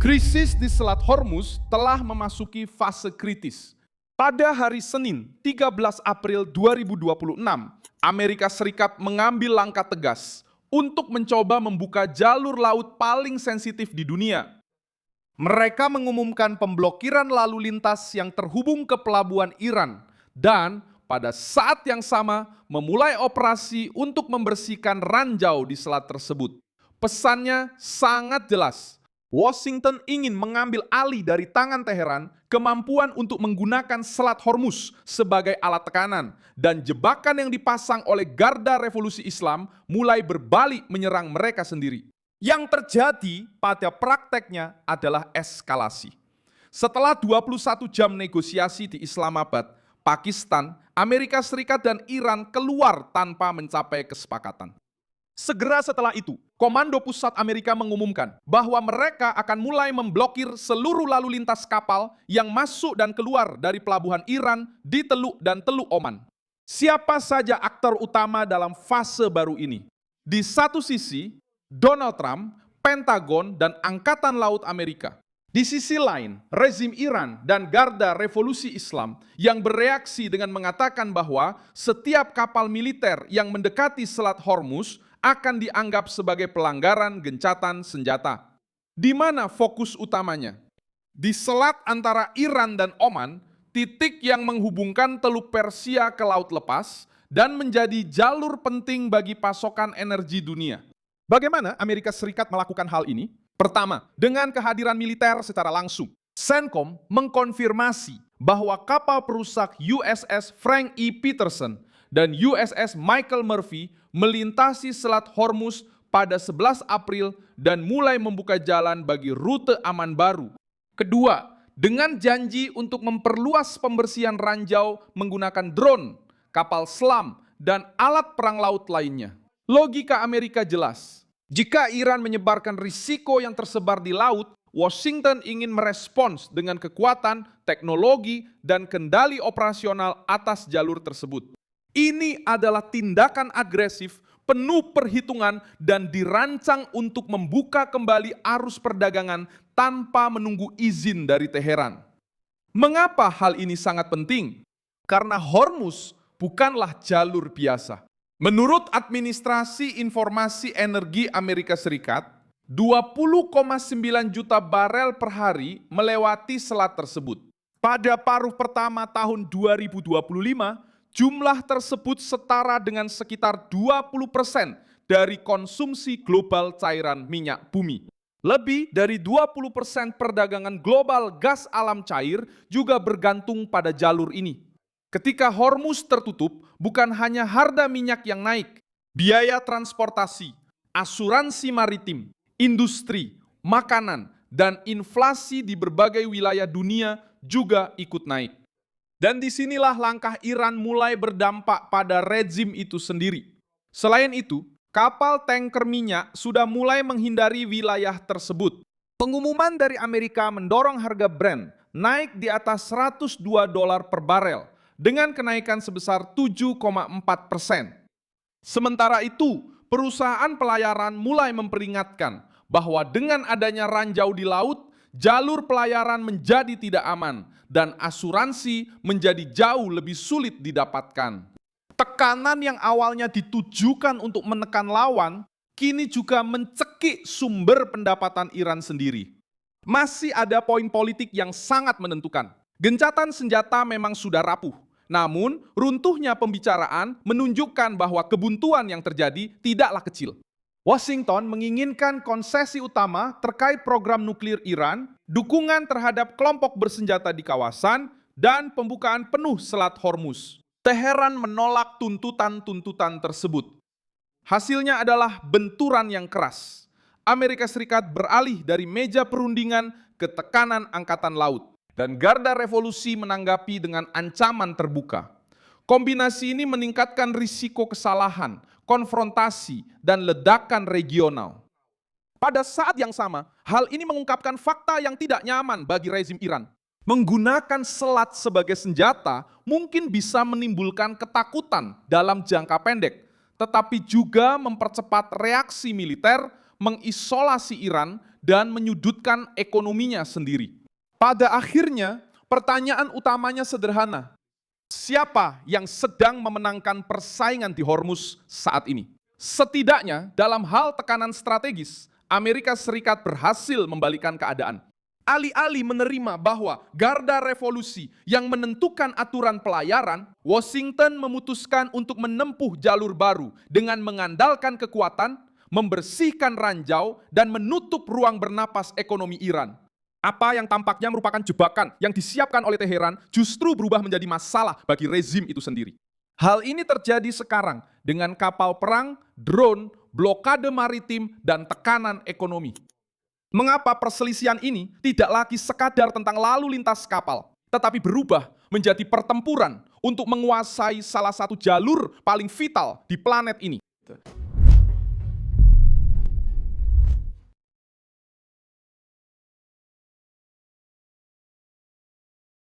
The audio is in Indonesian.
Krisis di Selat Hormuz telah memasuki fase kritis. Pada hari Senin, 13 April 2026, Amerika Serikat mengambil langkah tegas untuk mencoba membuka jalur laut paling sensitif di dunia. Mereka mengumumkan pemblokiran lalu lintas yang terhubung ke pelabuhan Iran dan pada saat yang sama memulai operasi untuk membersihkan ranjau di selat tersebut. Pesannya sangat jelas. Washington ingin mengambil alih dari tangan Teheran kemampuan untuk menggunakan Selat Hormuz sebagai alat tekanan, dan jebakan yang dipasang oleh Garda Revolusi Islam mulai berbalik menyerang mereka sendiri. Yang terjadi pada prakteknya adalah eskalasi. Setelah 21 jam negosiasi di Islamabad, Pakistan, Amerika Serikat dan Iran keluar tanpa mencapai kesepakatan. Segera setelah itu, Komando Pusat Amerika mengumumkan bahwa mereka akan mulai memblokir seluruh lalu lintas kapal yang masuk dan keluar dari pelabuhan Iran di Teluk dan Teluk Oman. Siapa saja aktor utama dalam fase baru ini? Di satu sisi, Donald Trump, Pentagon, dan Angkatan Laut Amerika. Di sisi lain, rezim Iran dan Garda Revolusi Islam yang bereaksi dengan mengatakan bahwa setiap kapal militer yang mendekati Selat Hormuz akan dianggap sebagai pelanggaran gencatan senjata. Di mana fokus utamanya? Di selat antara Iran dan Oman, titik yang menghubungkan Teluk Persia ke Laut Lepas dan menjadi jalur penting bagi pasokan energi dunia. Bagaimana Amerika Serikat melakukan hal ini? Pertama, dengan kehadiran militer secara langsung. CENTCOM mengkonfirmasi bahwa kapal perusak USS Frank E. Peterson dan USS Michael Murphy melintasi Selat Hormuz pada 11 April dan mulai membuka jalan bagi rute aman baru. Kedua, dengan janji untuk memperluas pembersihan ranjau menggunakan drone, kapal selam, dan alat perang laut lainnya. Logika Amerika jelas. Jika Iran menyebarkan risiko yang tersebar di laut, Washington ingin merespons dengan kekuatan, teknologi, dan kendali operasional atas jalur tersebut. Ini adalah tindakan agresif, penuh perhitungan, dan dirancang untuk membuka kembali arus perdagangan tanpa menunggu izin dari Teheran. Mengapa hal ini sangat penting? Karena Hormuz bukanlah jalur biasa. Menurut Administrasi Informasi Energi Amerika Serikat, 20,9 juta barel per hari melewati selat tersebut. Pada paruh pertama tahun 2025, jumlah tersebut setara dengan sekitar 20% dari konsumsi global cairan minyak bumi. Lebih dari 20% perdagangan global gas alam cair juga bergantung pada jalur ini. Ketika Hormuz tertutup, bukan hanya harga minyak yang naik, biaya transportasi, asuransi maritim, industri, makanan, dan inflasi di berbagai wilayah dunia juga ikut naik. Dan disinilah langkah Iran mulai berdampak pada rezim itu sendiri. Selain itu, kapal tanker minyak sudah mulai menghindari wilayah tersebut. Pengumuman dari Amerika mendorong harga Brent naik di atas $102 per barel, dengan kenaikan sebesar 7,4%. Sementara itu, perusahaan pelayaran mulai memperingatkan bahwa dengan adanya ranjau di laut, jalur pelayaran menjadi tidak aman dan asuransi menjadi jauh lebih sulit didapatkan. Tekanan yang awalnya ditujukan untuk menekan lawan, kini juga mencekik sumber pendapatan Iran sendiri. Masih ada poin politik yang sangat menentukan. Gencatan senjata memang sudah rapuh. Namun, runtuhnya pembicaraan menunjukkan bahwa kebuntuan yang terjadi tidaklah kecil. Washington menginginkan konsesi utama terkait program nuklir Iran, dukungan terhadap kelompok bersenjata di kawasan, dan pembukaan penuh Selat Hormuz. Teheran menolak tuntutan-tuntutan tersebut. Hasilnya adalah benturan yang keras. Amerika Serikat beralih dari meja perundingan ke tekanan angkatan laut. Dan Garda Revolusi menanggapi dengan ancaman terbuka. Kombinasi ini meningkatkan risiko kesalahan, konfrontasi, dan ledakan regional. Pada saat yang sama, hal ini mengungkapkan fakta yang tidak nyaman bagi rezim Iran. Menggunakan selat sebagai senjata mungkin bisa menimbulkan ketakutan dalam jangka pendek, tetapi juga mempercepat reaksi militer, mengisolasi Iran dan menyudutkan ekonominya sendiri. Pada akhirnya, pertanyaan utamanya sederhana. Siapa yang sedang memenangkan persaingan di Hormuz saat ini? Setidaknya dalam hal tekanan strategis, Amerika Serikat berhasil membalikan keadaan. Alih-alih menerima bahwa garda revolusi yang menentukan aturan pelayaran, Washington memutuskan untuk menempuh jalur baru dengan mengandalkan kekuatan, membersihkan ranjau, dan menutup ruang bernapas ekonomi Iran. Apa yang tampaknya merupakan jebakan yang disiapkan oleh Teheran justru berubah menjadi masalah bagi rezim itu sendiri. Hal ini terjadi sekarang dengan kapal perang, drone, blokade maritim, dan tekanan ekonomi. Mengapa perselisihan ini tidak lagi sekadar tentang lalu lintas kapal, tetapi berubah menjadi pertempuran untuk menguasai salah satu jalur paling vital di planet ini?